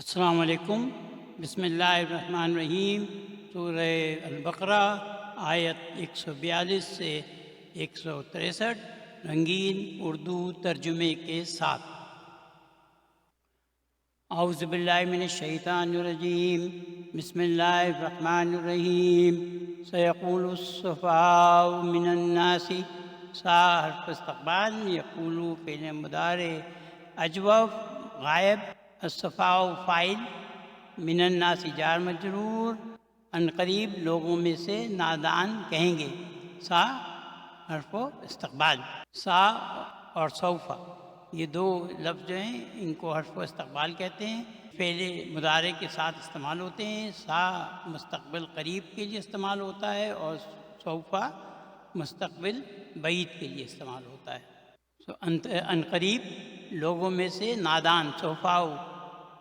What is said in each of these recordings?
السلام علیکم۔ بسم اللہ الرحمن الرحیم۔ سورہ البقرہ آیت 142 سے 163 رنگین اردو ترجمے کے ساتھ۔ اعوذ باللہ من الشیطان الرجیم، بسم اللہ الرحمن الرحیم۔ سیقول السفہاء من الناس، سا حرف استقبال، یقولو فعل مضارع، اجوف غائب، السفہاء فاعل، من الناس جار مجرور، ان قریب لوگوں میں سے نادان کہیں گے۔ سا حرف استقبال، سا اور سوفا یہ دو لفظ جو ہیں ان کو حرف استقبال کہتے ہیں، فعل مضارع کے ساتھ استعمال ہوتے ہیں۔ سا مستقبل قریب کے لیے استعمال ہوتا ہے اور سوفا مستقبل بعید کے لیے استعمال ہوتا ہے۔ ان قریب لوگوں میں سے نادان، سوفاؤ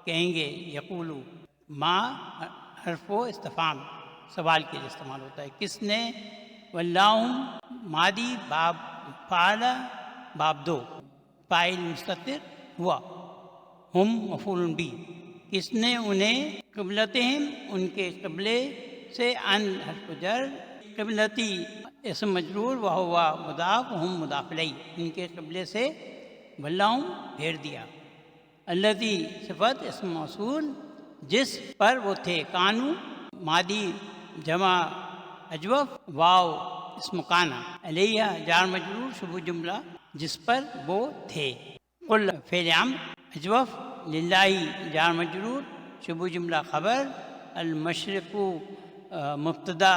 کہیں گے، یقولو، ما حرف و استفہام سوال کے لیے استعمال ہوتا ہے۔ کس نے؟ واللہم ماضی باب فعل باب دو، فاعل مستتر ہوا، ہم مفعول بھی، کس نے انہیں، قبلتہم ان کے قبلے سے، ان حرف جر، قبلتی اسم مجرور، وہو مضاف، ہم مضاف الیہ، ان کے قبلے سے، واللہم پھیر دیا، الذی صفت اسم موصول جس پر وہ تھے، کانو ماضی جمع اجوف، واو اسم کانا، علیہ جار مجرور شبہ جملہ جس پر وہ تھے، قل فعل امر اجوف، للہ جار مجرور شبہ جملہ خبر، المشرق مبتدا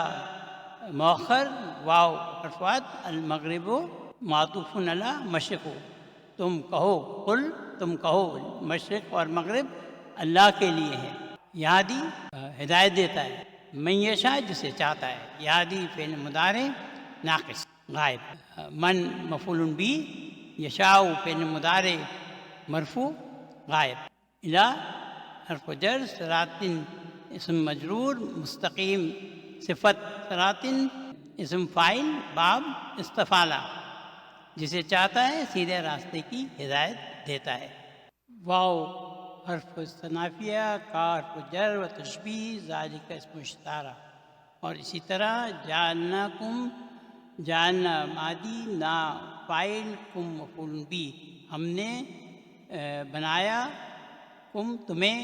مؤخر، واو حرف عطف، المغرب معطوف علی مشرق، تم کہو، قل تم کہو، مشرق اور مغرب اللہ کے لیے ہے، یہادی ہدایت دیتا ہے، من یشاء جسے چاہتا ہے، یہادی فعل مضارع ناقص غائب، من مفعول بھی، یشاء فعل مضارع مرفوع غائب، الی حرف جر، صراط اسم مجرور، مستقیم صفت، صراط اسم فاعل، باب استفعال، جسے چاہتا ہے سیدھے راستے کی ہدایت دیتا ہے۔ واو حرف استنافیہ، کا حرف جر و تشبیہ، ذالک اسم اشارہ، اور اسی طرح جعلناکم، جعلنا ماضی، نا فاعل، کم مفعول بھی، ہم نے بنایا، کم تمہیں،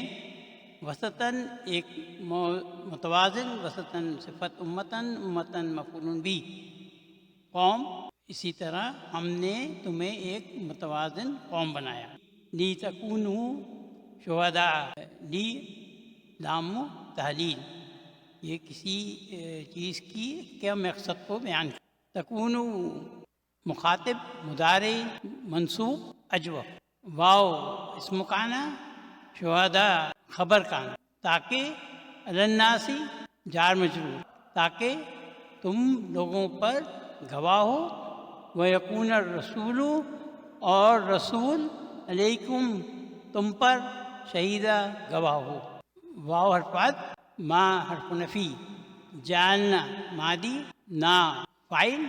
وسطاً ایک متوازن، وسطاً صفت امتاً، امتاً مفعول بھی، قوم، اسی طرح ہم نے تمہیں ایک متوازن قوم بنایا۔ لی تکونوا شہداء، لی لام تحلیل، یہ کسی چیز کی کیا مقصد کو بیان کرتا۔ تکونوا مخاطب مضارع منصوب اجوف، واو اسم کانا، شہداء خبر کانا، تاکہ، علی الناس جار مجرور، تاکہ تم لوگوں پر گواہ ہو، وَيَكُونَ الرَّسُولُ اور رسول، علیکم تم پر، شہیدہ گواہ ہو، واو حرف عطف، ما حرف نفی، جعلنا ماضی، نا فاعل،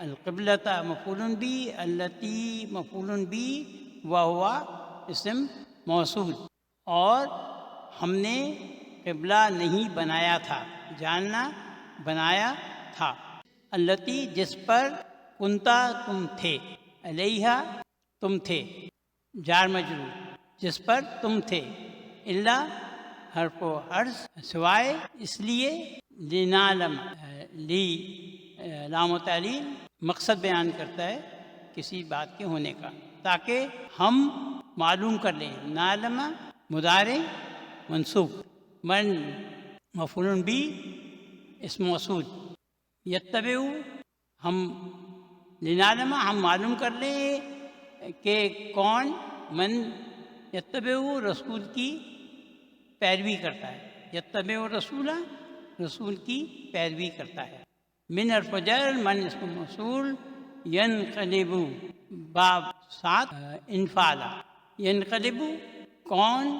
القبلۃ مفعول بھی، التی مفعول بھی، وہو اسم موصول، اور ہم نے قبلہ نہیں بنایا تھا، جاننا بنایا تھا، التی جس پر، کنتا تم تھے، علیہ تم تھے، جار مجرور جس پر تم تھے، الا حرف و عرض سوائے، اس لیے، لنعلم، لی لام و تعلیل مقصد بیان کرتا ہے کسی بات کے ہونے کا، تاکہ ہم معلوم کر لیں، نعلم مضارع منصوب، من مفعول بھی اسم موصول، یتبع ہم، لنعلم ہم معلوم کر لیں کہ کون، من یتبع رسول کی پیروی کرتا ہے، یتبع رسول رسول کی پیروی کرتا ہے، من حرف جر، من اسم موصول، ینقلب باب 7 انفعال، ینقلب کون،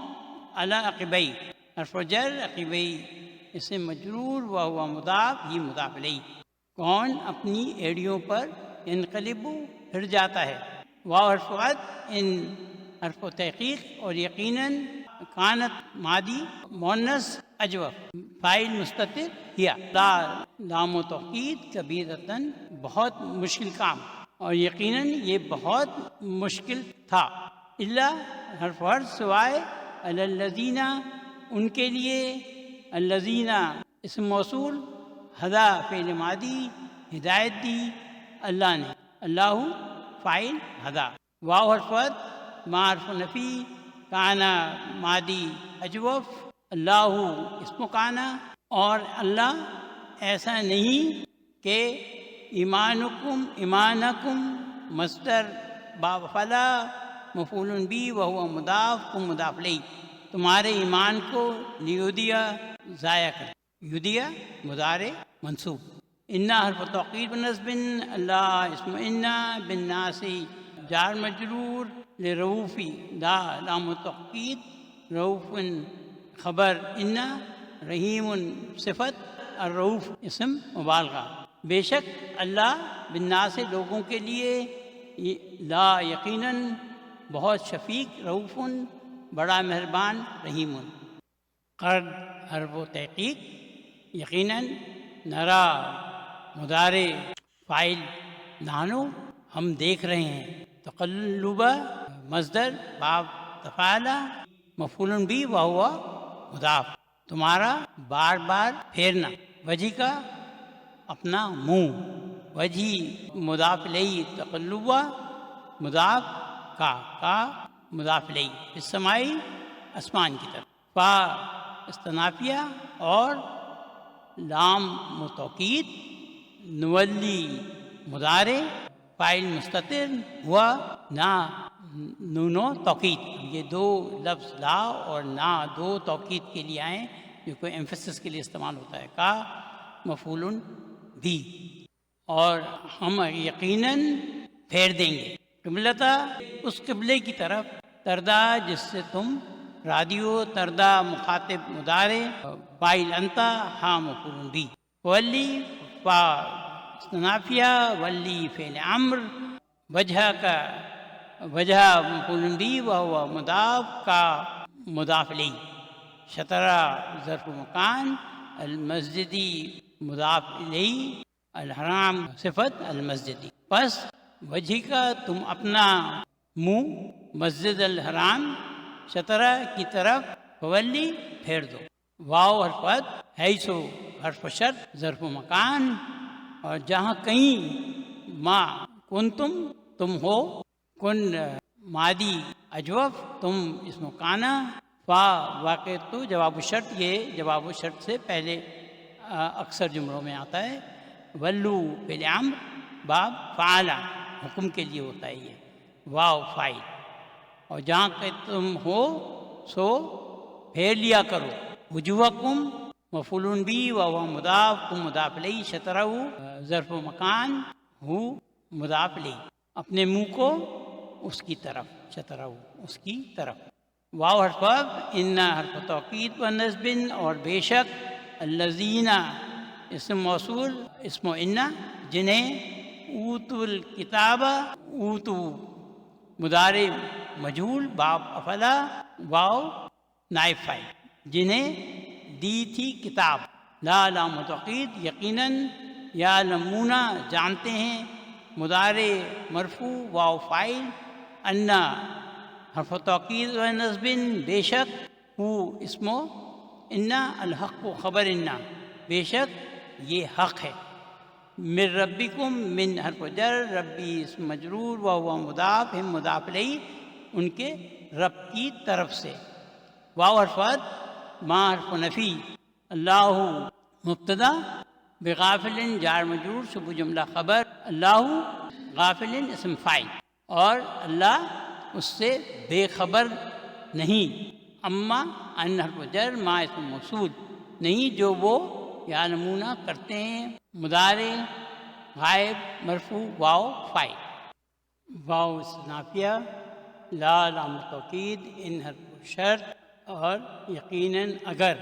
علی عقبیہ حرف جر، عقبیہ اسم مجرور، وہو مضاف، ہی مضاف الیہ، کون اپنی ایڑیوں پر، ینقلب پھر جاتا ہے، واو حرف عطف، ان حرف و تحقیق، اور یقیناً کانت مادی مونس اجوف فاعل مستتر ہیا لا لام و توقید کبیرتن بہت مشکل کام اور یقیناً یہ بہت مشکل تھا. اللہ حرف سوائے الذین ان کے لیے الذین اسم موصول ہدا فعل ماضی ہدایت دی اللہ نے اللہ فاعل ہدا واو حرف ما حرف نفی کانا مادی اجوف اللہ اسم کانا اور اللہ ایسا نہیں کہ ایمانکم مصدر باب فلا مفعول بی وہو مضاف کم مضاف الیہ تمہارے ایمان کو لیودیا ضائع کر یودیا مضارع منصوب انا حرف توقید بنصب اللہ اسم انا بالناس جار مجرور لرؤوفی لا لام توقید رؤوف خبر انا رحیم صفت الرؤوف اسم مبالغہ بے شک اللہ بالناس لوگوں کے لیے لا یقیناً بہت شفیق رؤوف بڑا مہربان رحیم. قرض حرف و تحقیق یقیناً نرا مضارع فاعل نانو ہم دیکھ رہے ہیں تقلب مصدر باب تفعل مفعول بھی وہو مضاف تمہارا بار بار پھیرنا وجہ کا اپنا منہ وجہ مضاف الیہ تقلب مضاف کا مضاف الیہ السمائی آسمان کی طرف فا استنافیہ اور لام متوکید نولی مضارع فاعل مستتر ہوا نا نونو توقید یہ دو لفظ لا اور نا دو توقید کے لیے آئیں جو کوئی ایمفیسس کے لیے استعمال ہوتا ہے کا مفعول بھی اور ہم یقیناً پھیر دیں گے قبلتا اس قبلے کی طرف تردہ جس سے تم رادیو تردہ مخاطب مضارع فاعل انتا ہاں مفعول بھی ولی فا استنافیہ ولی فعل امر وجہ کا وجہ مفعول بھی وہو مضاف کا مضاف الیہ شطرہ ظرف مکان المسجدی مضاف الیہ الحرام صفت المسجدی پس وجہ کا تم اپنا منہ مسجد الحرام شطرہ کی طرف ولی پھیر دو. واو حرف حیثو حرف شرط ظرف مکان اور جہاں کہیں ما کنتم تم ہو کن مادی اجوف تم اسم کانا فا واقع تو جواب الشرط یہ جواب الشرط سے پہلے اکثر جملوں میں آتا ہے ولو فعل امر باب فعلا حکم کے لیے ہوتا ہے یہ واو فاعل اور جہاں کہ تم ہو سو پھیر لیا کرو وجوہکم مفعول بھی وہو مضاف کم مضاف الیہ شطرہ ظرف مکان ہو مضاف الیہ اپنے منہ کو اس کی طرف شطرہ اس کی طرف. واو حرف ان حرف توقید و نصب اور بے شک الذین اسم موصول اسم ان جنہیں اوتوا الکتاب اوتو مضارع مجہول باب افلا واو نائب فاعل جنہیں دی تھی کتاب لا لام توقید یقیناً یعلمون جانتے ہیں مضارع مرفوع واو فاعل انا حرف توقید و نصب بے شک ہو اسمو انا الحق و خبر انا بے شک یہ حق ہے من ربکم من حرف جر ربی اسم مجرور وہو مضاف ہم مضاف الیہ ان کے رب کی طرف سے. واو حرف ما حرف نفی اللہ مبتدا بغافل جار مجرور شبہ جملہ خبر اللہ غافل اسم فاعل اور اللہ اس سے بے خبر نہیں اما ان حرف جر ما اسم موصول نہیں جو وہ یعلمون کرتے ہیں مضارع غائب مرفوع واو فاعل. واو استنافیہ لا لام توقید ان حرف شرط اور یقیناً اگر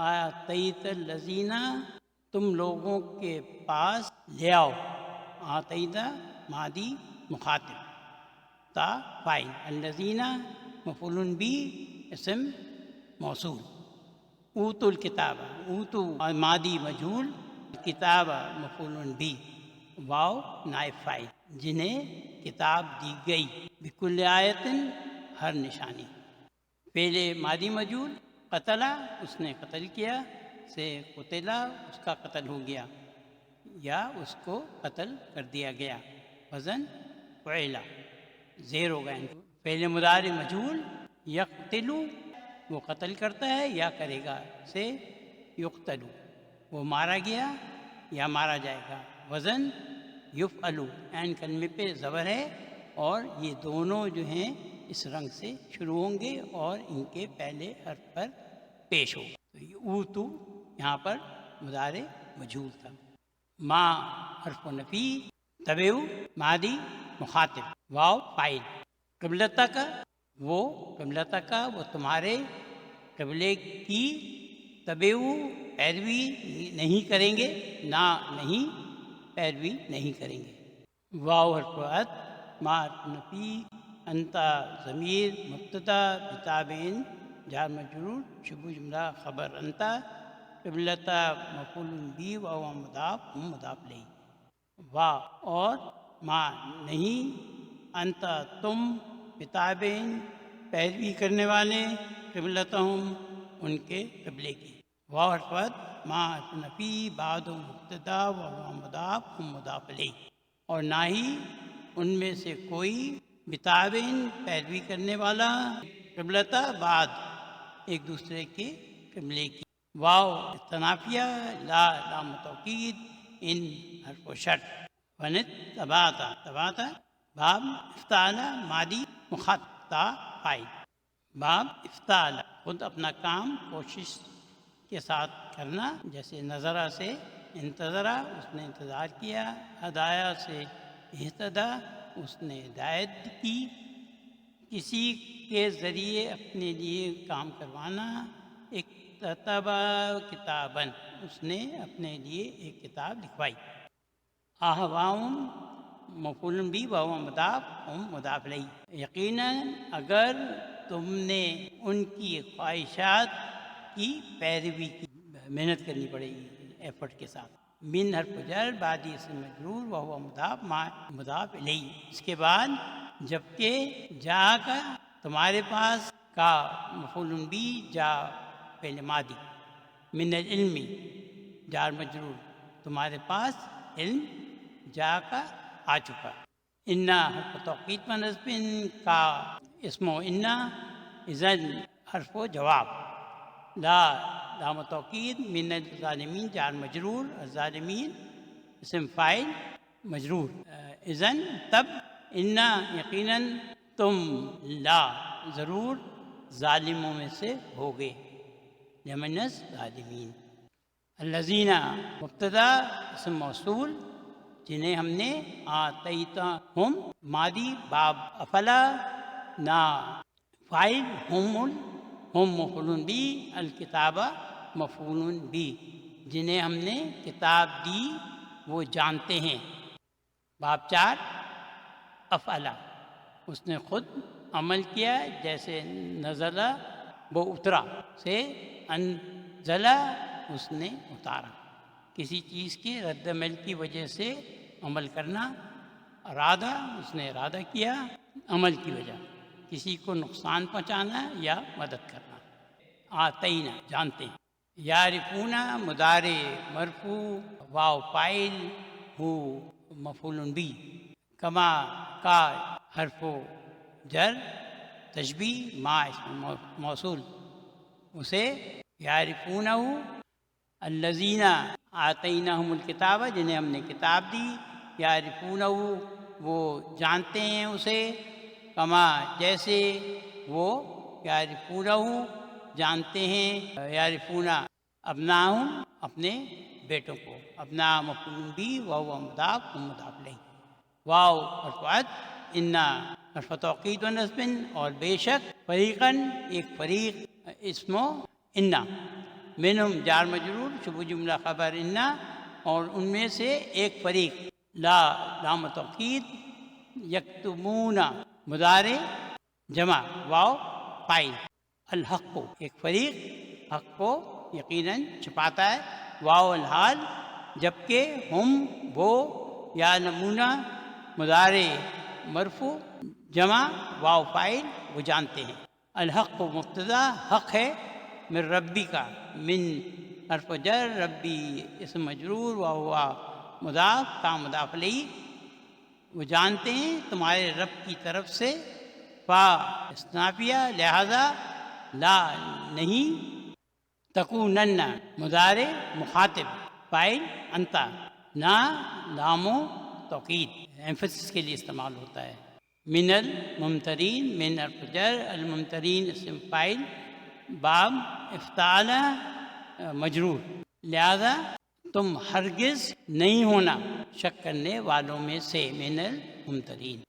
آتیت الذین تم لوگوں کے پاس لے آؤ آتیت مادی مخاطب تا فاعل الذین مفعول بھی اسم موصول. اوتو الکتابہ، اوتو ماضی مجہول، کتابہ مفعول بھی، واو نائب فاعل، جنہیں کتاب دی گئی، بکل آیت ہر نشانی. پہلے ماضی مجہول قتلا اس نے قتل کیا، سے قتلا اس کا قتل ہو گیا یا اس کو قتل کر دیا گیا. وزن فعلا زیر ہو گئے. پہلے مضارع مجہول یقتلو وہ قتل کرتا ہے یا کرے گا، سے یقتلو وہ مارا گیا یا مارا جائے گا. وزن یفعلو عین کلمے پہ زبر ہے اور یہ دونوں جو ہیں اس رنگ سے شروع ہوں گے اور ان کے پہلے حرف پر پیش ہوگا. تو یہ اوتو یہاں پر مضارع مجہول تھا. ما حرف نفی، تبعو ماضی مخاطب، واو فاعل. قبلتہ کا وہ تمہارے قبلے کی، تبعو پیروی نہیں کریں گے، نہیں پیروی نہیں کریں گے. واو حرف عطف، ما حرف نفی، انت ضمیر مبتدا بتابعین جار مجرور، شبہ جملہ خبر انت، قبلتہ مفعول بھی، واو مضاف ہم مضاف الیہ. وا اور ما نہیں، انت تم، بتابعین پیروی کرنے والے، قبلتہم ان کے قبلے کی. واو حرف عطف، ما حرف نفی، بعد مبتدا واو مضاف ہم مضاف الیہ. اور نہ ہی ان میں سے کوئی، بتابعین پیروی کرنے والا، قبلتہ بعد ایک دوسرے کے قبلے کی. واو استنافیہ، لا لام توکید، ان حرف شرط. ونت تباتا باب افتعل ماضی مخاطب، تا فاعل. باب افتعل خود اپنا کام کوشش کے ساتھ کرنا، جیسے نظرہ سے انتظرہ اس نے انتظار کیا، ہدایہ سے اہتدا اس نے ہدایت کی، کسی کے ذریعے اپنے لیے کام کروانا، اکتتب کتاباً اس نے اپنے لیے ایک کتاب لکھوائی. اہواؤں مفعول بھی، واو مضاف ہم مضاف الیہ. یقیناً اگر تم نے ان کی خواہشات کی پیروی کی، محنت کرنی پڑے گی ایفرٹ کے ساتھ. من حرف جر بعدی اسم مجرور وہو مضاف مع مضاف الیہ. اس کے بعد جبکہ جا کا تمہارے پاس، کا مفعول بھی، جا پہلے ماضی، من العلم جار مجرور، تمہارے پاس علم، جا کا آ چکا. انا حرف توقیت نصب، کا اسم و انا، اذن حرف و جواب. لا لام توقید، من الظالمین جار مجرور، الظالمین اسم فاعل مجرور. اذن تب، انا یقیناً، تم، لا ضرور، ظالموں میں سے ہوگے، یمنس ظالمین. الذین مبتدا اسم موصول، جنہیں ہم نے، آتیتہم ماضی باب افلا، نا فاعل، ہم مفعول بھی، الکتابہ مفعول بھی، جنہیں ہم نے کتاب دی وہ جانتے ہیں. باب 4 افعلا اس نے خود عمل کیا، جیسے نزلہ وہ اترا، سے انزلہ اس نے اتارا. کسی چیز کے رد عمل کی وجہ سے عمل کرنا. ارادہ اس نے ارادہ کیا، عمل کی وجہ، کسی کو نقصان پہنچانا یا مدد کرنا. آتینا جانتے ہیں. یعرفون مضارع مرفوع، واو فاعل، ہو مفعول بھی. کما کا حرف جر تشبیہ، ما اسم موصول، اسے یعرفونہ. الذین آتیناہم الکتاب جنہیں ہم نے کتاب دی، یعرفونہ وہ جانتے ہیں اسے، کما جیسے وہ، یعرفونہ جانتے ہیں، یعرفونہ ابناہم اپنے بیٹوں کو. ابنا مفعول بھی، واو مضاف ہم مضاف الیہ. واو حرف عطف، انا حرف توقید و نصب، اور بے شک، فریقاً ایک فریق، اسم انا، منہم جار مجرور، شبہ جملہ خبر انا، اور ان میں سے ایک فریق، لا لام توقید، یکتمون مضارع جمع، واو فاعل. الحق کو، ایک فریق حق کو یقیناً چھپاتا ہے، واو الحال، جبکہ ہم وہ، یا نمونہ مضارع مرفوع جمع واو فاعل وہ جانتے ہیں۔ الحق کو مبتدا، حق ہے من ربی کا، من حرف جر، ربی اسم مجرور، وہو مضاف کا مضاف الیہ، وہ جانتے ہیں تمہارے رب کی طرف سے، فا استنافیہ لہذا لا نہیں، تکونن مضارع مخاطب، فاعل انت، نہ لام و توکید ایمفسس کے لیے استعمال ہوتا ہے۔ من الممترین، من حرف جر، الممترین اسم فاعل، باب افتعل مجرور، لہذا تم ہرگز نہیں ہونا شک کرنے والوں میں سے، من الممترین۔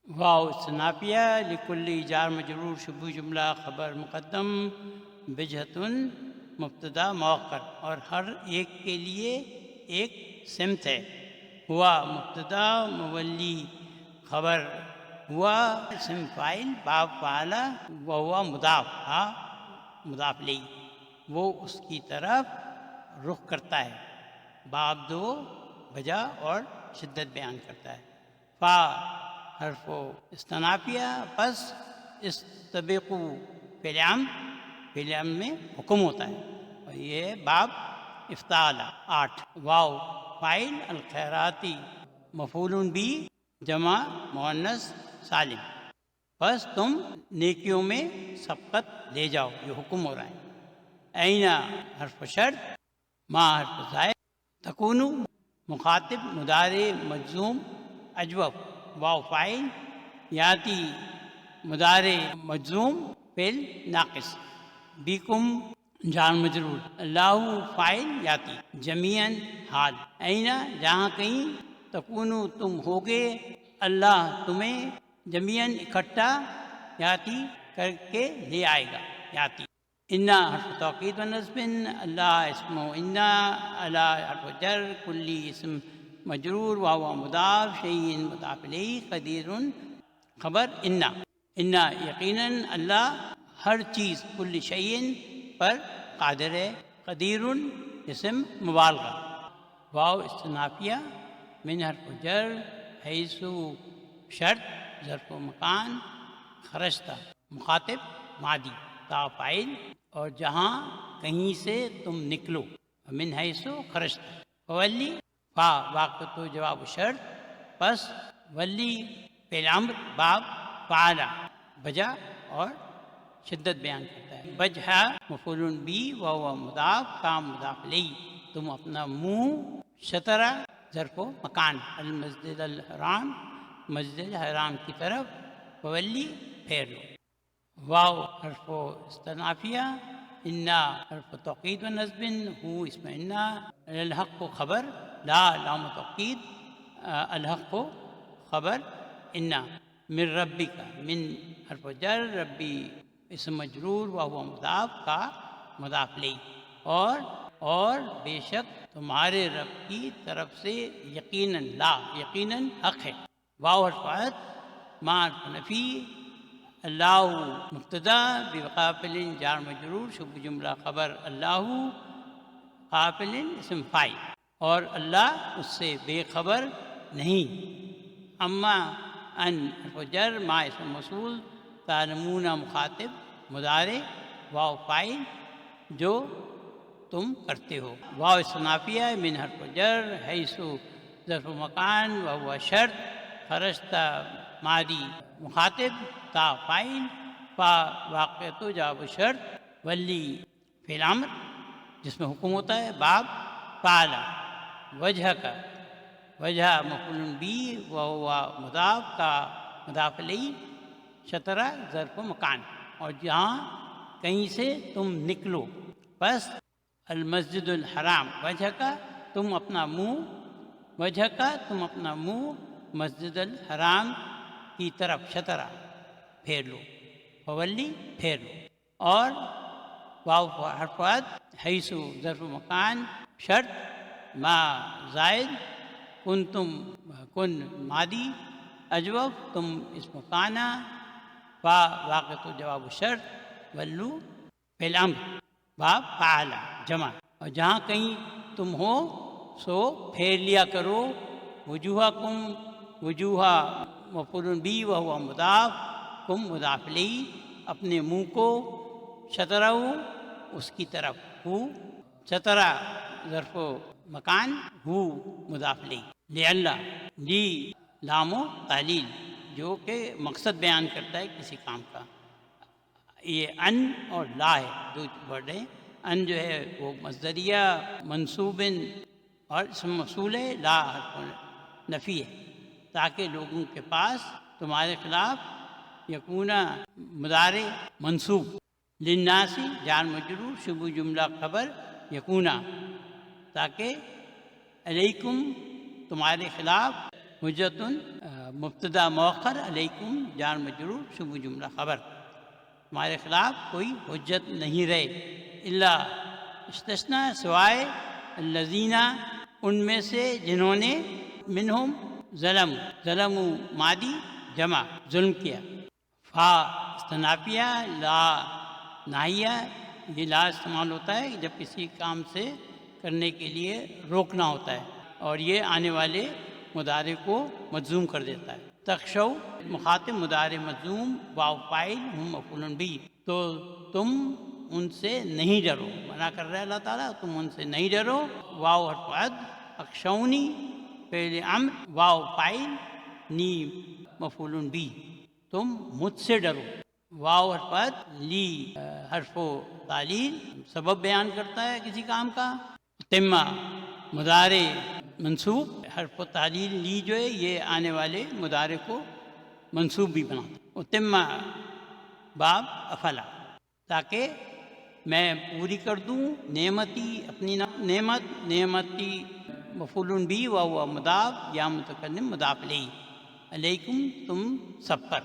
واو استنافیہ لکل جار مجرور شبہ جملہ خبر مقدم، وجہتن مبتدا مؤخر، اور ہر ایک کے لیے ایک سمت ہے، ہوا مبتدا مولی خبر، ہوا اسم فاعل، باب فعل، وہوا مضاف، ہا مضاف الیہ، وہ اس کی طرف رخ کرتا ہے، باب دو وجہ اور شدت بیان کرتا ہے۔ فا حرف استنافیہ، پس استبقو فعل امر، فعل امر میں حکم ہوتا ہے، اور یہ باب افتعال 8۔ واو فاعل الخیراتی، مفعول بھی جمع مؤنث سالم، بس تم نیکیوں میں سبقت لے جاؤ، یہ حکم ہو رہا ہے۔ این حرف شرط، ما حرف زائد، تکونو مخاطب مضارع مجزوم اجوف، واو فاعل، یاتی مضارع مجزوم فعل ناقص، بیکم جار مجرور، اللہ فاعل یاتی، جمیعاً حال، این جہاں کہیں، تکونو تم ہوگے، اللہ تمہیں، جمیعاً اکٹھا، یاتی کر کے لے آئے گا، یاتی۔ انا حرف توکید و نصب، اللہ اسم و انا، علی حرف جر، کلی اسم مجرور، وہو مضاف، شیء مضاف الیہ، قدیر خبر انا، انا یقیناً اللہ ہر چیز، کل شیء پر قادر ہے، قدیر اسم مبالغہ، واو استنافیہ، من حرف جر، حیث شرط، ظرف و مکان، خرجتا مخاطب ماضی، تا فاعل، اور جہاں کہیں سے تم نکلو، من حیث خرجتا، ولی فا واقع تو جواب شرط، پس ولی فعل امر، باب فعل وجہ اور شدت بیان کرتا ہے۔ وجہ مفعول بھی، وہو مضاف، کام مضاف الیہ، تم اپنا منہ، شطرہ ظرف و مکان، المسجد الحرام، مسجد الحرام کی طرف، ولی پھیر لو۔ واو حرف استنافیہ، انا حرف توکید و نصب، ہو اسم انا، الحق کو خبر، لا لام توکید، الحق کو خبر انا، من ربی کا، من حرف جر، ربی اسم مجرور، وہو مضاف کا مضاف الیہ، اور بے شک تمہارے رب کی طرف سے، یقیناً، لا یقیناً حق ہے، واو حرف عطف، ما حرف نفی، اللہ مبتدا، بقافل جار مجرور، شبہ جملہ خبر، اللہ قافل اسم فاعل، اور اللہ اس سے بے خبر نہیں۔ اما ان حرف جر، ما اسم موصول، تعلمون مخاطب مضارع، واو فاعل جو تم کرتے ہو، واو استنافیہ، من حرف جر، حیث ظرف مکان، وہو شرط، خرجتا ماضی مخاطب، تا فاعل، فا واقع تو جواب شرط، ولی فعل امر جس میں حکم ہوتا ہے، باب فعل، وجہ کا، وجہ مفعول بھی، وہو مضاف کا مضاف الیہ، شطرہ ظرف مکان، اور جہاں کہیں سے تم نکلو، بس المسجد الحرام، وجہ کا تم اپنا منہ، وجہ کا تم اپنا منہ مسجد الحرام کی طرف، شطرہ پھیر لو، فولی پھیر لو، اور واو حرف عطف، حیث ظرف مکان، شرط، ما زائد، کن ماضی، اجوف تم اسم کانا، فا واقع تو جواب شرط، ولو فعل امر باب فعل جمع، اور جہاں کہیں تم ہو سو پھیر لیا کرو وجوہکم، وجوہ مفعول بی وہو مضاف، کم مضاف الیہ، اپنے منہ کو، شطرہ اس کی طرف، ہو شطرہ ظرف و مکان، ہو مضاف الیہ، لئلا لی لام و تعلیل جو کہ مقصد بیان کرتا ہے کسی کام کا، یہ ان اور لا ہے دو ورڈ ہیں، ان جو ہے وہ مصدریہ منصوب اور اسم موصول ہے، لا حرف نفی ہے، تاکہ لوگوں کے پاس تمہارے خلاف یکونا مضارع منصوب، للناسی جار مجرور شبہ جملہ خبر یکونا، تاکہ علیکم تمہارے خلاف حجت مبتدا مؤخر، علیکم جار مجرور شبہ جملہ خبر، تمہارے خلاف کوئی حجت نہیں رہے، الا استثناء سوائے الذین ان میں سے جنہوں نے، منہم ظلم مادی جمع ظلم کیا، فا استنافیہ، لا ناہیہ، یہ لا استعمال ہوتا ہے جب کسی کام سے کرنے کے لیے روکنا ہوتا ہے، اور یہ آنے والے مضارع کو مجزوم کر دیتا ہے۔ تخشو مخاطب مضارع مجزوم، واو فاعل ہم مفعول بھی، تو تم ان سے نہیں ڈرو، منع کر رہا ہے اللہ تعالیٰ، تم ان سے نہیں ڈرو، واو حرف عطف، اخشونی فعل امر، واو فاعل، نی مفعول بھی، تم مجھ سے ڈرو، واو حرف عطف، لی حرف تعلیل سبب بیان کرتا ہے کسی کام کا، تمہ مضارع منصوب، حرف تعلیل لی جو ہے یہ آنے والے مضارع کو منصوب بھی بناتا ہے، اتمہ باب افلا، تاکہ میں پوری کر دوں نعمتی اپنی نعمت، نعمتی مفعول بھی وہو مضاف، یا متکلم مضاف الیہ، علیکم تم سب پر،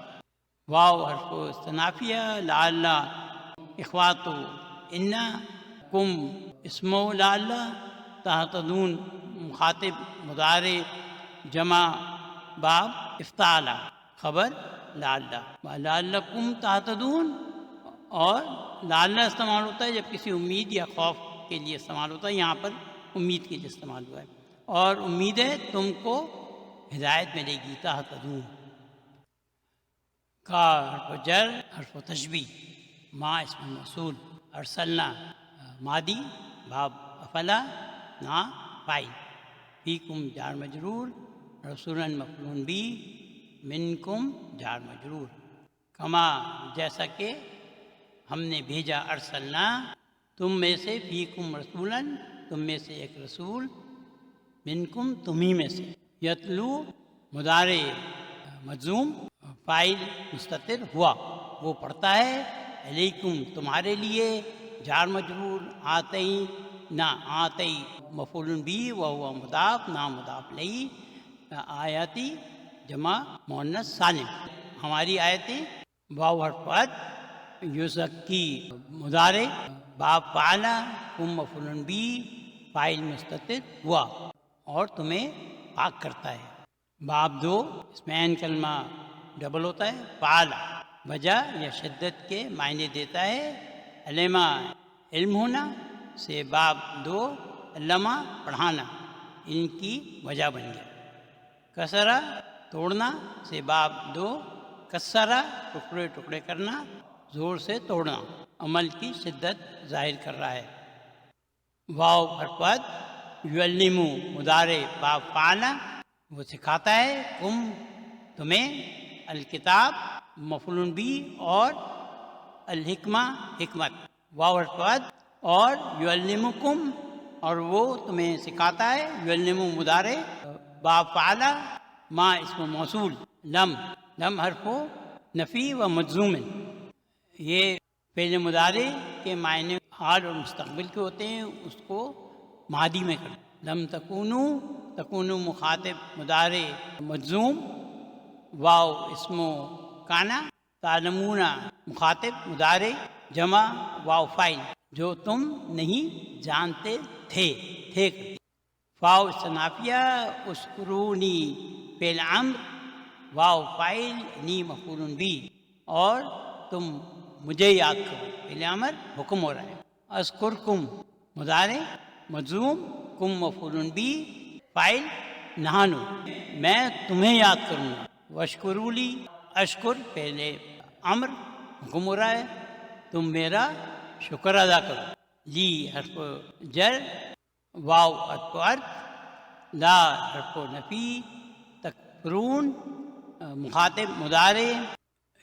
واو حرف استنافیہ، لعل اخوات ان، کم اسم لعل، تہتدون مخاطب مضارع جمع باب افتعل، خبر لعلکم تہتدون، اور لعل استعمال ہوتا ہے جب کسی امید یا خوف کے لیے استعمال ہوتا ہے، یہاں پر امید کے لیے استعمال ہوا ہے، اور امید ہے تم کو ہدایت ملے گی، تہتدون، کا حرف جر حرف تشبیہ، ما اسم موصول، ارسلنا مادی باب افلا نا فاعل، فیکم جار مجرور، رسولا مفعول بھی، منکم جار مجرور، کما جیسا کہ ہم نے بھیجا، ارسلنا تم میں سے، فیکم رسولا تم میں سے ایک رسول، منکم تمہیں میں سے، یتلو مضارع مجزوم، فاعل مستتر ہوا وہ پڑھتا ہے، علیکم تمہارے لیے، جار مجرور، آتئی نہ، آتئی مفعول بھی وہو مضاف، نہ مضاف الیہ، آیاتی جمع مؤنث سالم، ہماری آیتیں، واو حرف عطف، یزکی مضارع باب فعل، کم مفعول بھی، فاعل مستتر ہوا، اور تمہیں پاک کرتا ہے، باب دو اس میں عین کلمہ ڈبل ہوتا ہے، فعل وجہ یا شدت کے معنی دیتا ہے، علمہ علم ہونا سے باب دو، علمہ پڑھانا ان کی وجہ بن گیا، کسرہ توڑنا سے باب دو، کسرہ ٹکڑے ٹکڑے کرنا، زور سے توڑنا، عمل کی شدت ظاہر کر رہا ہے، واو حرف عطف، یعلم مضارع باب فعل وہ سکھاتا ہے، کم تمہیں، الکتاب مفعول بھی، اور الحکمہ حکمت، واو حرف عطف، اور یعلمکم اور وہ تمہیں سکھاتا ہے، یعلم مضارع باب فعل، ما اسم موصول، لم حرف نفی و مجزوم، یہ فعل مضارع کے معنی حال اور مستقبل کے ہوتے ہیں، اس کو ماضی میں کر، لم تکونو مخاطب مضارع مجزوم، واو اسم کانا، تعلمون مخاطب مضارع جمع واو فاعل جو تم نہیں جانتے تھے، فاؤ استنافیہ، اسکرونی فعل امر، واو فاعل، نی مفعول بھی، اور تم مجھے یاد کرو، فعل امر حکم ہو رہا ہے. اذکرکم مضارع مجزوم، کم مفعول بی، فاعل نحنو، میں تمہیں یاد کروں گا. واشکروا لی، اشکر فعل امر حکم ہو رہا ہے، تم میرا شکر ادا کرو. لی حرف جر، واو حرف عطف، لا حرف نفی، تکفرون مخاطب مضارع،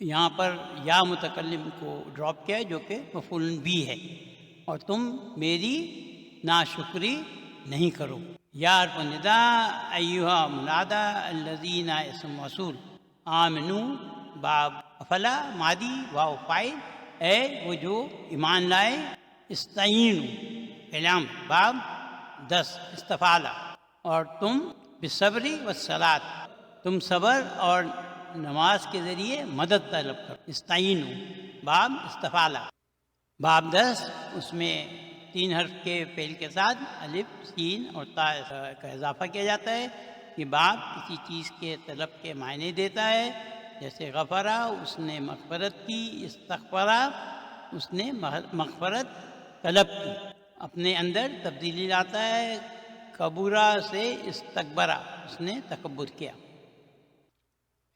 یہاں پر یا متکلم کو ڈراپ کیا ہے جو کہ مفعول بھی ہے، اور تم میری ناشکری نہیں کرو. یا حرف ندا، ایہا منادا، الذین اسم موصول، آمنو باب افلا مادی، واو فاعل، اے وہ جو ایمان لائے، استعینو اعلام باب 10 استفعالہ، اور تم بالصبر والصلاۃ، تم صبر اور نماز کے ذریعے مدد طلب کرو. استعینو باب استفعالہ. باب 10 اس میں 3 حرف کے فعل کے ساتھ الف، سین اور تا کا اضافہ کیا جاتا ہے. یہ باب کسی چیز کے طلب کے معنی دیتا ہے، جیسے غفرا اس نے مغفرت کی، استغفرا اس نے مغفرت طلب کی. اپنے اندر تبدیلی لاتا ہے. کبورا سے استکبرا اس نے تکبر کیا.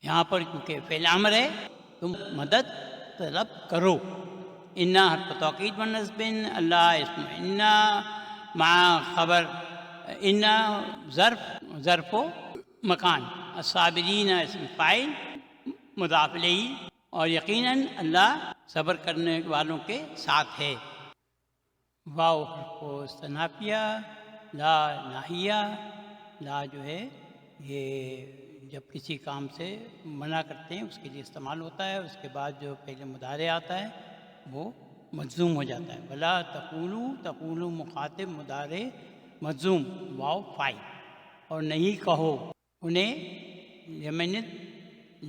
یہاں پر کیونکہ فعل امر ہے تم مدد طلب کرو. انا حرف توکید و نصب، اللہ اسم انا مع خبر انا ظرف و مکان، الصابرین اسم فاعل مضاف الیہ، اور یقیناً اللہ صبر کرنے والوں کے ساتھ ہے. واو حرف استنافیہ، لا ناہیہ، لا جو ہے یہ جب کسی کام سے منع کرتے ہیں اس کے لیے استعمال ہوتا ہے. اس کے بعد جو پہلے مضارع آتا ہے وہ مجزوم ہو جاتا ہے. ولا تقولوا مخاطب مضارع مجزوم، واو فاعل، اور نہیں کہو انہیں. یمنت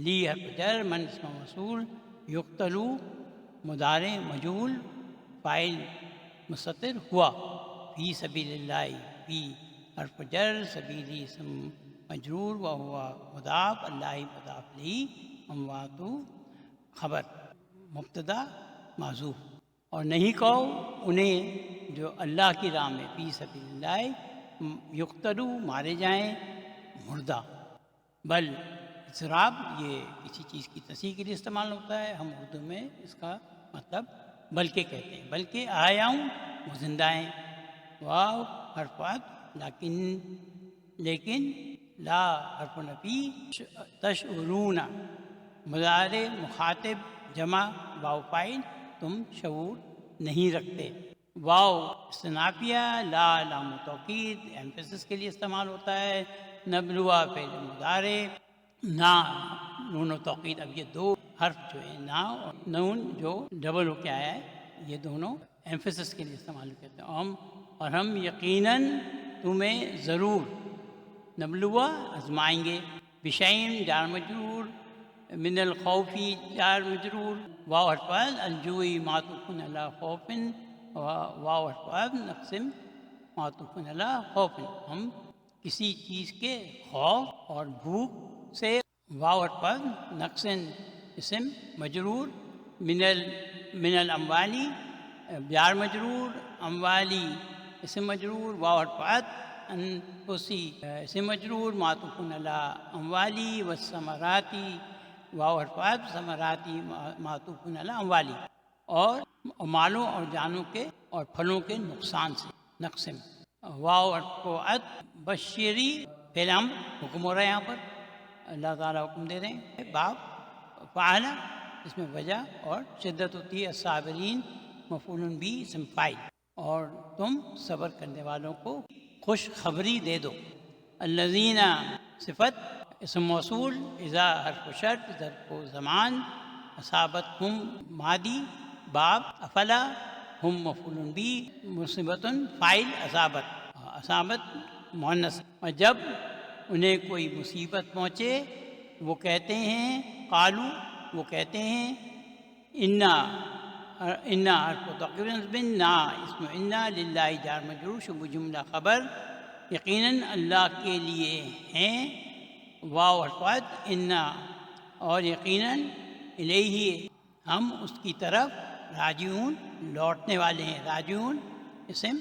لی حرف جر، من اسم موصول، یقتلو مضارع مجہول، فاعل مستتر ہوا. فی سبیل اللہ، فی حرف جر، سبیلی اسم مجرور، وہوا مضاف، اللہ مضاف الیہ، اموات خبر مبتدا محذوف. اور نہیں کہو انہیں جو اللہ کی راہ میں فی سبیل اللہ یقتلو مارے جائیں، مردہ. بل اضراب یہ کسی چیز کی تصحیح کے لیے استعمال ہوتا ہے. ہم اردو میں اس کا مطلب بلکہ کہتے ہیں. بلکہ آیا ہوں وہ زندہ ہیں. واو حرف عطف، لیکن لا حرف نفی، تشعرون مضارع مخاطب جمع، واو فاعل، تم شعور نہیں رکھتے. واو استنافیہ، لا لام توکید ایمفیسس کے لیے استعمال ہوتا ہے. نبلوا فعل مضارع، نا نون و توقید. اب یہ 2 حرف جو ہے نا اور نون جو ڈبل ہو کے آیا ہے یہ دونوں ایمفیسس کے لیے استعمال کرتے ہیں. اور ہم یقیناً تمہیں ضرور، نبلوا آزمائیں گے. بشین جار مجرور، من الخوفی جار مجرور، واو حرف الجوع معطوف علی خوف، واو حرف نقسم معطوف علی خوف. ہم کسی چیز کے خوف اور بھوک سے، واو حرف نقص اسم مجرور، من الاموالی جار مجرور، اموالی اسم مجرور، واو حرف انفسی اسم مجرور معطوف علی اموالی، والثمراتی واو حرف ثمراتی معطوف علی اموالی، اور مالوں اور جانوں کے اور پھلوں کے نقصان سے. نقسم واو حرف بشری فعل امر حکم ہو رہا ہے. یہاں پر اللہ تعالیٰ حکم دے رہے ہیں. باب فعل اس میں وجہ اور شدت ہوتی ہے. الصابرین مفعول بھی اسم فاعل، اور تم صبر کرنے والوں کو خوش خبری دے دو. الذین صفت اسم موصول، اذا حرف شرط، ظرف و زمان، اصابتہم مادی، باب افلا، ہم مفعول بھی، مصیبت فاعل اصابت مؤنث. اور جب انہیں کوئی مصیبت پہنچے وہ کہتے ہیں، قالو وہ کہتے ہیں، انا حرف توکید نصب، نا اسم انا، للہ جار مجرور، شبہ جملہ خبر، یقیناً اللہ کے لیے ہیں، واو حرف انا، اور یقیناً الیہ ہم اس کی طرف راجعون لوٹنے والے ہیں. راجعون اسم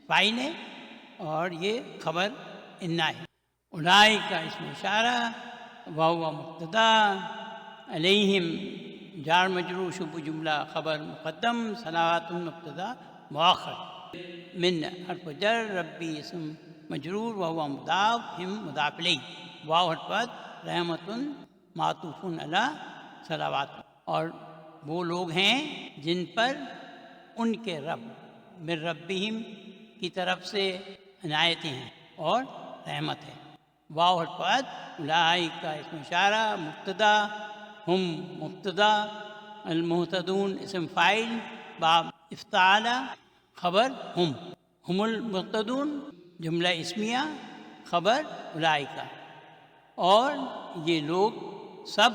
فاعل ہے اور یہ خبر انا ہے. اولئک کا اسم اشارہ وہو مبتدا علیہم جار مجرور شبہ جملہ خبر مقدم صلوات مبتدا مؤخر. من حرف جر ربی اسم مجرور وہو مضاف ہم مضاف الیہ. واو حرف عطف رحمت معطوف علی صلوات. اور وہ لوگ ہیں جن پر ان کے رب من ربہم کی طرف سے عنایتیں ہیں اور رحمت ہے. واو حرف عطف اولئک کا اسم اشارہ مبتدا ہم مبتدا المہتدون اسم فاعل باب افتعل خبر ہم المہتدون جملہ اسمیہ خبر اولئک. اور یہ لوگ سب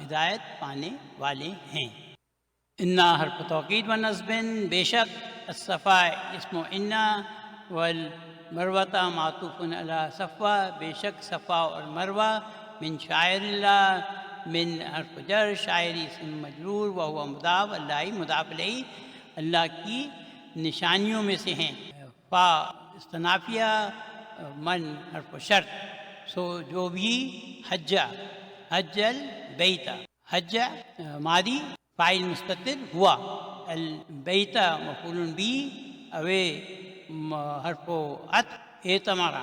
ہدایت پانے والے ہیں. انا حرف توکید و نصب بے شک. الصفا اسم انا والمروہ معطوف علی صفا بے شک صفا اور مروہ من شاعر اللہ. من حرف جر شاعری اسم مجرور وہو مضاف اللہ مضاف الیہ اللہ کی نشانیوں میں سے ہیں. فا استنافیہ من حرف شرط. سو جو بھی حجہ حج البیت حج ماضی فاعل مستتر ہوا. البیت مفعول بھی اوے حرف عطف اعتمر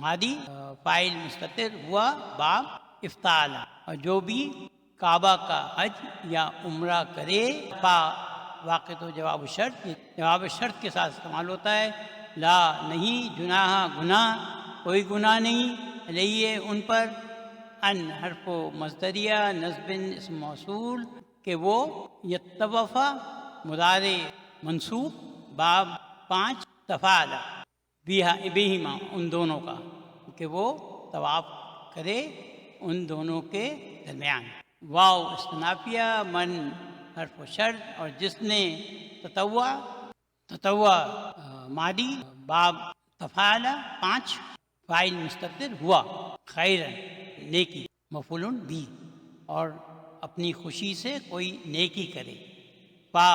ماضی فاعل مستتر ہوا باب افتعال. اور جو بھی کعبہ کا حج یا عمرہ کرے فا واقع تو جواب شرط جواب شرط کے ساتھ استعمال ہوتا ہے. لا نہیں جناح گناہ کوئی گناہ نہیں علیہ ان پر. ان حرف مصدریہ نصب اسم موصول کہ وہ یتوفا مضارع منصوب باب 5 تفعل بہما ان دونوں کا کہ وہ طواف کرے ان دونوں کے درمیان. واو استنافیہ من حرف شرط اور جس نے تطوع ماضی باب تفعل 5 فاعل مستتر ہوا. خیرا نیکی مفعول بھی اور اپنی خوشی سے کوئی نیکی کرے. فا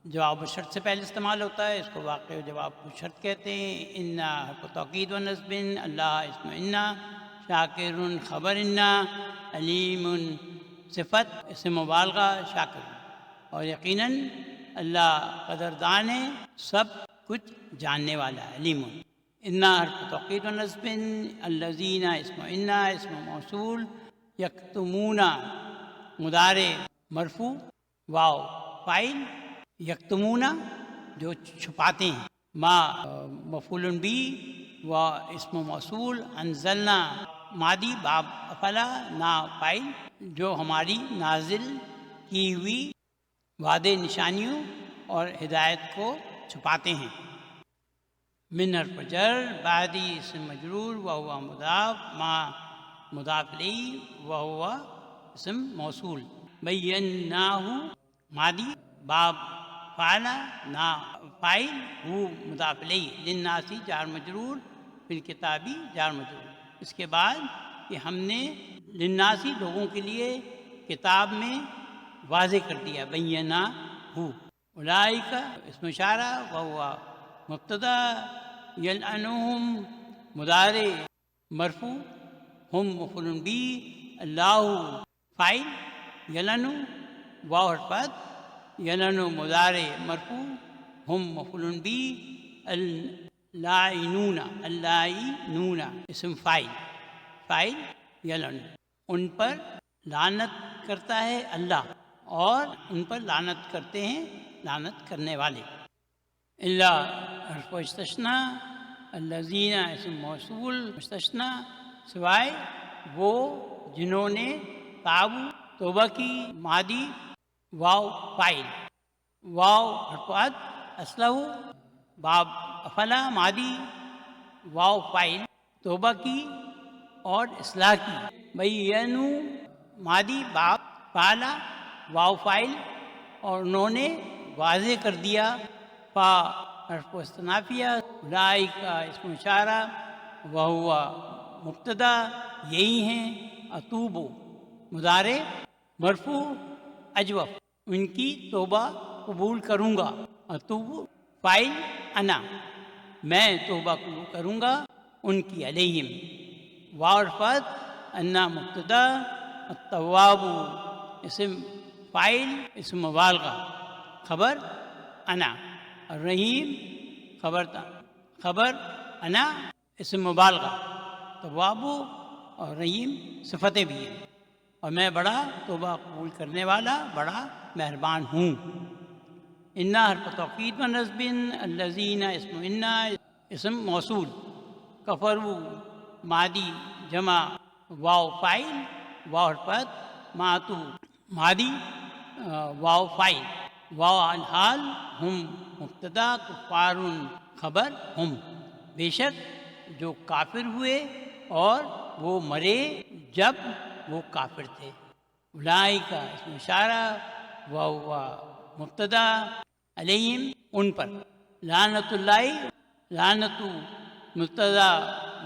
جواب شرط سے پہلے استعمال ہوتا ہے اس کو واقع جواب شرط کہتے ہیں. انا حرف توکید و نصب اللہ اسم انا شاکر خبر انا علیم صفت اسم مبالغہ شاکر. اور یقیناً اللہ قدردان ہے سب کچھ جاننے والا ہے علیم. انا حرف توکید و نصب الذین اسم انا اسم موصول یکتمون مضارع مرفوع واو فاعل یکتمون جو چھپاتے ہیں. ما مفعول بھی و اسم موصول انزلنا ماضی باب افلا نا فاعل جو ہماری نازل کی ہوئی وعدے نشانیوں اور ہدایت کو چھپاتے ہیں. من حرف جر بعدی اسم مجرور وہو مضاف ما مضاف الیہ وہو اسم موصول. بیناہ ماضی باب فعل نا فاعل ہو مضاف الیہ. للناس جار مجرور فی الکتابی جار مجرور. اس کے بعد کہ ہم نے للناسی لوگوں کے لیے کتاب میں واضح کر دیا. بینا ہو اولئک اسم اشارہ وہو مبتدا یلعنہم مضارع مرفوع ہم مفعول بھی اللہ فاعل یلعن واو حرف عطف یلعن مضارع مرفوع ہم مفعول بھی اللاعنون اللاعنون اسم فاعل یلعن ان پر لعنت کرتا ہے اللہ اور ان پر لعنت کرتے ہیں لعنت کرنے والے. اللہ حرف استثناء الذین اسم موصول مستثنی سوائے وہ جنہوں نے تابوا توبہ کی ماضی واو فاعل واو حرف عطف اصلہ باب افلا ماضی واو فاعل توبہ کی اور اصلاح کی. بینو ماضی باب فعل واو فاعل اور انہوں نے واضح کر دیا. فا حرف استنافیہ اولئک کا اسم اشارہ وہو مبتدا یہی ہیں. اتوب مضارع مرفوع اجوف ان کی توبہ قبول کروں گا. اتوب فاعل انا، میں توبہ قبول کروں گا ان کی. علیہم وعرفت انا مبتدا، التواب اسم فاعل اسم مبالغہ، خبر انا. الرحیم خبر انا اسم مبالغہ، تواب اور رحیم صفتیں بھی ہیں. اور میں بڑا توبہ قبول کرنے والا، بڑا مہربان ہوں. انا حرف توقید و نصب، الذین اسم انا اسم موصول، کفروا مادی جمع واو فاعل، واو حرفت ماتو مادی واو فاعل، واو حال ہم مبتدا، کفار خبر ہم. بے شک جو کافر ہوئے اور وہ مرے جب وہ کافر تھے. اولئک اسم اشارہ، واو مبتدا، علیہم ان پر. لعنت اللہ، لعنت مبتدا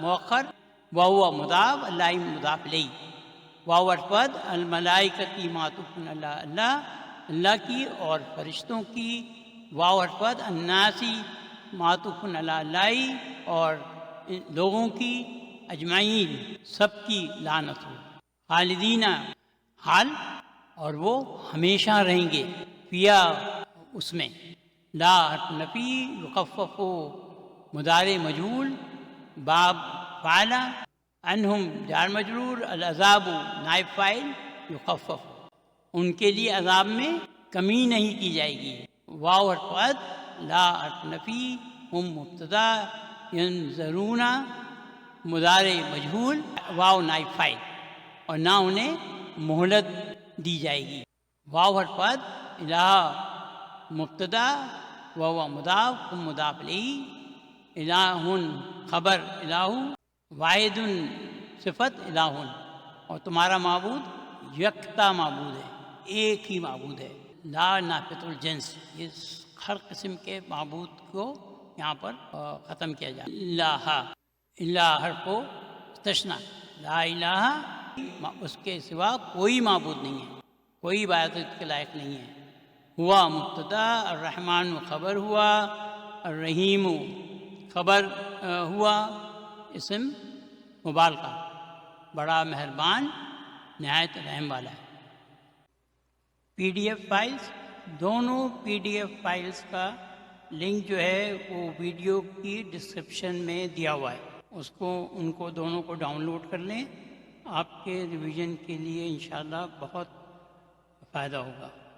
مؤخر، واو مضاف، اللہ مضاف الیہ. واو عرفت الملائکتی معطوف اللہ، اللہ کی اور فرشتوں کی. واو عرفت الناسی معطوف اللہ اور لوگوں کی. اجمعین سب کی لعنت ہو. خالدین حال اور وہ ہمیشہ رہیں گے. فیا اس میں. لا حرف نفی، یخفف مضارع مجہول، باب فعلا، عنہم جار مجرور، العذاب نائب فاعل، یخفف ان کے لیے عذاب میں کمی نہیں کی جائے گی. واو حرف عطف، لا حرف نفی، ہم مبتدا، ینظرون مضارع مجہول، واو نائب فاعل، اور نہ انہیں مہلت دی جائے گی. واو حرف عطف، الہ مبتدا، واو مضاف، ہم مضاف الیہ. الہ خبر الہ، واحد صفت الہ، اور تمہارا معبود یکتا معبود ہے، ایک ہی معبود ہے. لا نافت الجنس، یہ ہر قسم کے معبود کو یہاں پر ختم کیا جائے. الہ حرف استثناء، لا الہ اس کے سوا کوئی معبود نہیں ہے، کوئی عبادت کے لائق نہیں ہے. ہوا مبتدا، الرحمن خبر ہوا، الرحیم خبر ہوا اسم مبالغہ، بڑا مہربان نہایت رحم والا ہے. پی ڈی ایف فائلز، دونوں پی ڈی ایف فائلز کا لنک جو ہے وہ ویڈیو کی ڈسکرپشن میں دیا ہوا ہے. ان کو دونوں کو ڈاؤن لوڈ کر لیں، آپ کے ریویژن کے لیے انشاءاللہ بہت فائدہ ہوگا.